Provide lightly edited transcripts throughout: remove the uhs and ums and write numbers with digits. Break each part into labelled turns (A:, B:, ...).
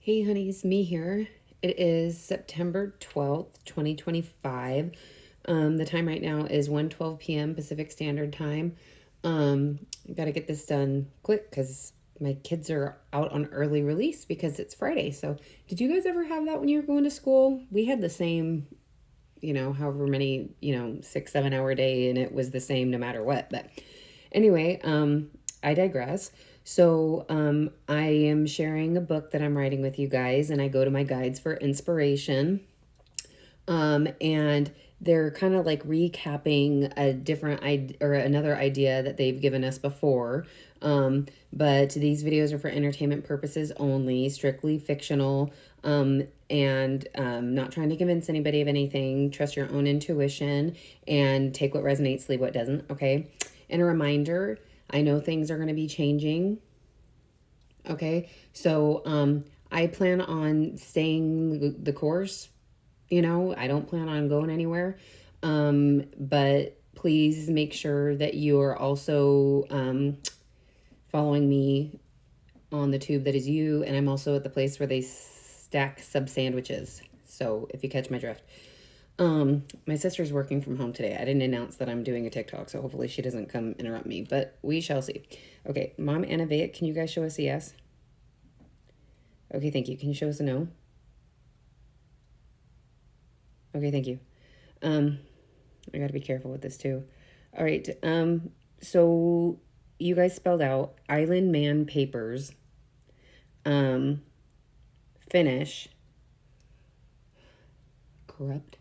A: Hey honeys, me here. It is September 12th, 2025. The time right now is 1:12 p.m. Pacific Standard Time. I got to get this done quick because my kids are out on early release because it's Friday. So, did you guys ever have that when you were going to school? We had the same, however many, 6, 7 hour day, and it was the same no matter what. But anyway, I digress. So, I am sharing a book that I'm writing with you guys, and I go to my guides for inspiration. And they're kind of like recapping a different idea or another idea that they've given us before. But these videos are for entertainment purposes only, strictly fictional, and not trying to convince anybody of anything. Trust your own intuition and take what resonates, leave what doesn't. Okay. And a reminder, I know things are going to be changing. Okay. So, I plan on staying the course. I don't plan on going anywhere. But please make sure that you are also following me on the tube that is you. And I'm also at the place where they stack sub sandwiches. So if you catch my drift. My sister's working from home today. I didn't announce that I'm doing a TikTok, so hopefully she doesn't come interrupt me, but we shall see. Okay, Mom Anna Veit, can you guys show us a yes? Okay, thank you. Can you show us a no? Okay, thank you. I got to be careful with this too. All right. So you guys spelled out Island Man Papers. Finish. Corrupt.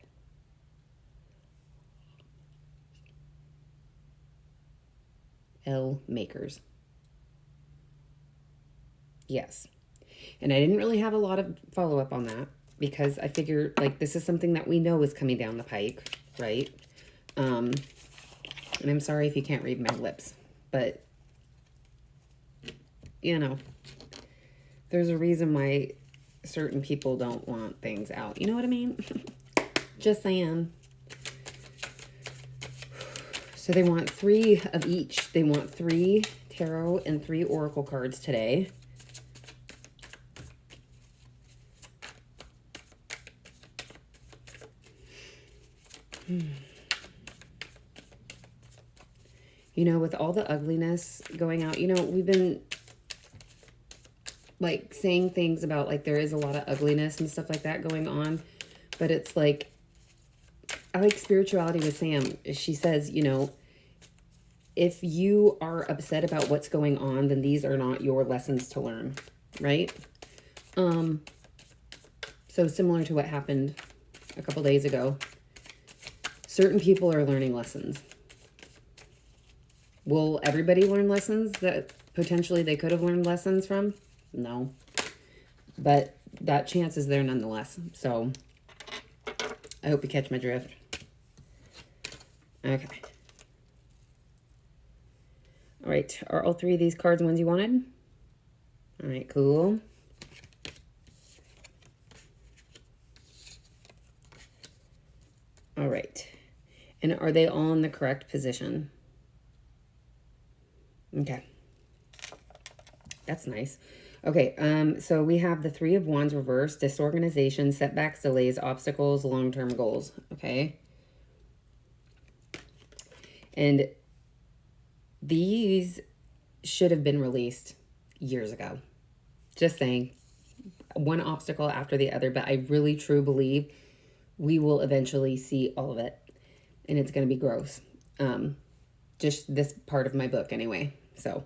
A: L Makers. Yes. And I didn't really have a lot of follow up on that because I figured like this is something that we know is coming down the pike, right? And I'm sorry if you can't read my lips, but there's a reason why certain people don't want things out. You know what I mean? Just saying. So they want 3 of each. They want 3 tarot and 3 oracle cards today. With all the ugliness going out, we've been like saying things about like there is a lot of ugliness and stuff like that going on, but it's like I like spirituality with Sam. She says, if you are upset about what's going on, then these are not your lessons to learn, right? So similar to what happened a couple days ago, certain people are learning lessons. Will everybody learn lessons that potentially they could have learned lessons from? No. But that chance is there nonetheless. So I hope you catch my drift. Okay. All right. Are all 3 of these cards ones you wanted? All right, cool. All right. And are they all in the correct position? Okay. That's nice. Okay, so we have the 3 of Wands reversed, disorganization, setbacks, delays, obstacles, long-term goals, okay? And these should have been released years ago. Just saying, one obstacle after the other, but I really, truly believe we will eventually see all of it, and it's going to be gross. Just this part of my book anyway, so...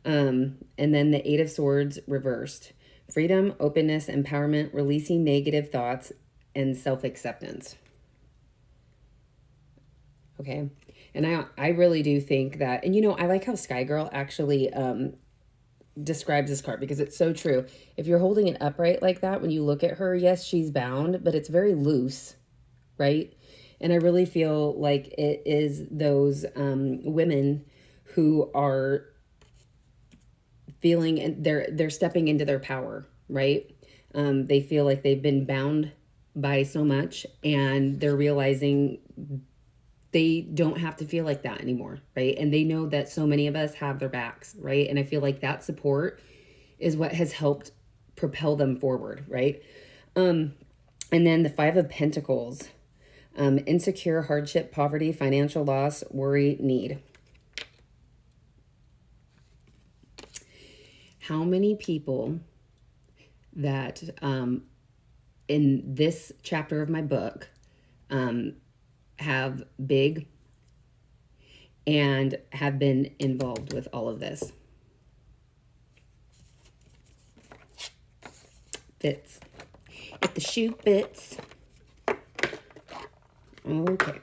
A: and then the 8 of Swords reversed. Freedom, openness, empowerment, releasing negative thoughts, and self-acceptance. Okay. And I really do think that, and I like how Sky Girl actually describes this card because it's so true. If you're holding it upright like that, when you look at her, yes, she's bound, but it's very loose, right? And I really feel like it is those women who are feeling and they're stepping into their power, right? They feel like they've been bound by so much and they're realizing they don't have to feel like that anymore, right? And they know that so many of us have their backs, right? And I feel like that support is what has helped propel them forward, right? And then the Five of Pentacles, insecure, hardship, poverty, financial loss, worry, need. How many people that in this chapter of my book have big and have been involved with all of this? Fits. If the shoe fits. Okay.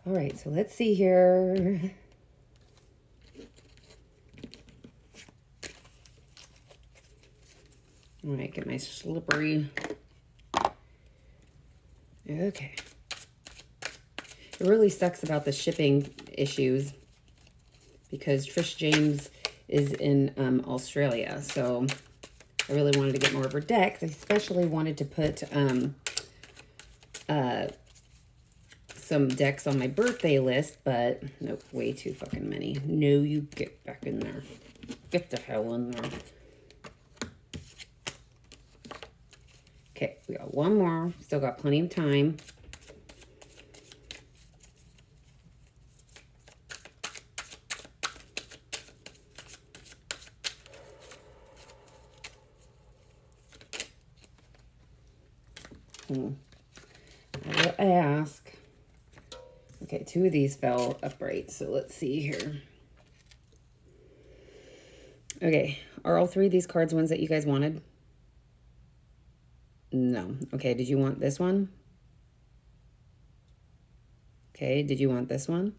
A: All right, so let's see here. All right, get my slippery. Okay. It really sucks about the shipping issues because Trish James is in Australia, so I really wanted to get more of her decks. I especially wanted to put some decks on my birthday list, but nope, way too fucking many. No, you get back in there. Get the hell in there. Okay, we got one more. Still got plenty of time. I will ask. Okay, two of these fell upright, so let's see here. Okay, are all three of these cards ones that you guys wanted? No. Okay, did you want this one? Okay, did you want this one?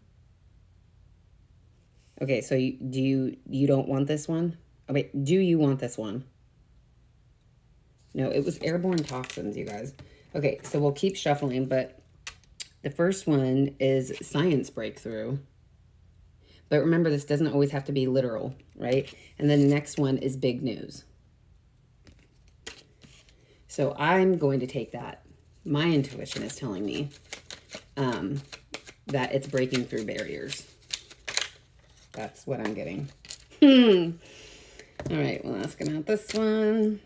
A: Okay, so you don't want this one? Oh, wait, do you want this one? No, it was airborne toxins, you guys. Okay, so we'll keep shuffling, but the first one is science breakthrough. But remember, this doesn't always have to be literal, right? And then the next one is big news. So I'm going to take that. My intuition is telling me that it's breaking through barriers. That's what I'm getting. All right, we'll ask about this one.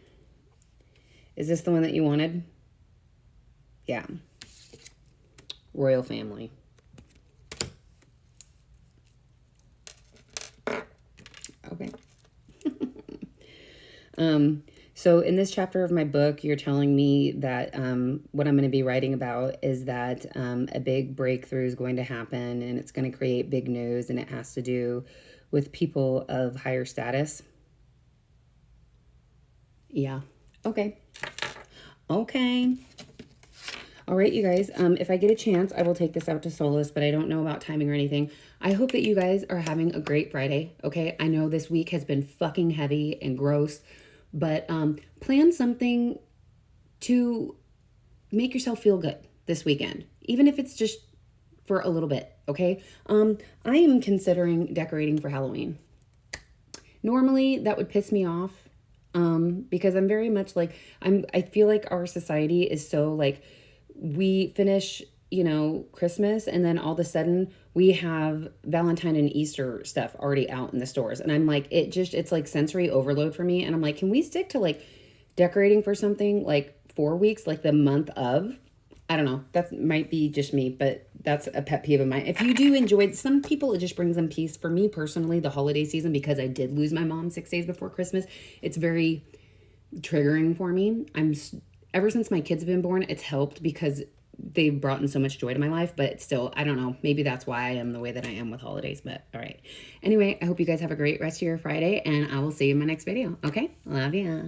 A: Is this the one that you wanted? Yeah. Royal family. Okay. So in this chapter of my book, you're telling me that what I'm going to be writing about is that a big breakthrough is going to happen and it's going to create big news, and it has to do with people of higher status. Yeah. Okay. Okay. All right, you guys, if I get a chance, I will take this out to Solus, but I don't know about timing or anything. I hope that you guys are having a great Friday, okay? I know this week has been fucking heavy and gross, but plan something to make yourself feel good this weekend, even if it's just for a little bit, okay? I am considering decorating for Halloween. Normally, that would piss me off because I'm very much like, I feel like our society is so like, we finish, you know, Christmas, and then all of a sudden we have Valentine and Easter stuff already out in the stores. And I'm like, it's like sensory overload for me. And I'm like, can we stick to like decorating for something like 4 weeks, like the month of? I don't know. That might be just me, but that's a pet peeve of mine. If you do enjoy it, some people, it just brings them peace. For me personally, the holiday season, because I did lose my mom 6 days before Christmas, it's very triggering for me. Ever since my kids have been born, it's helped because they've brought in so much joy to my life, but still, I don't know. Maybe that's why I am the way that I am with holidays, but all right. Anyway, I hope you guys have a great rest of your Friday, and I will see you in my next video. Okay? Love ya.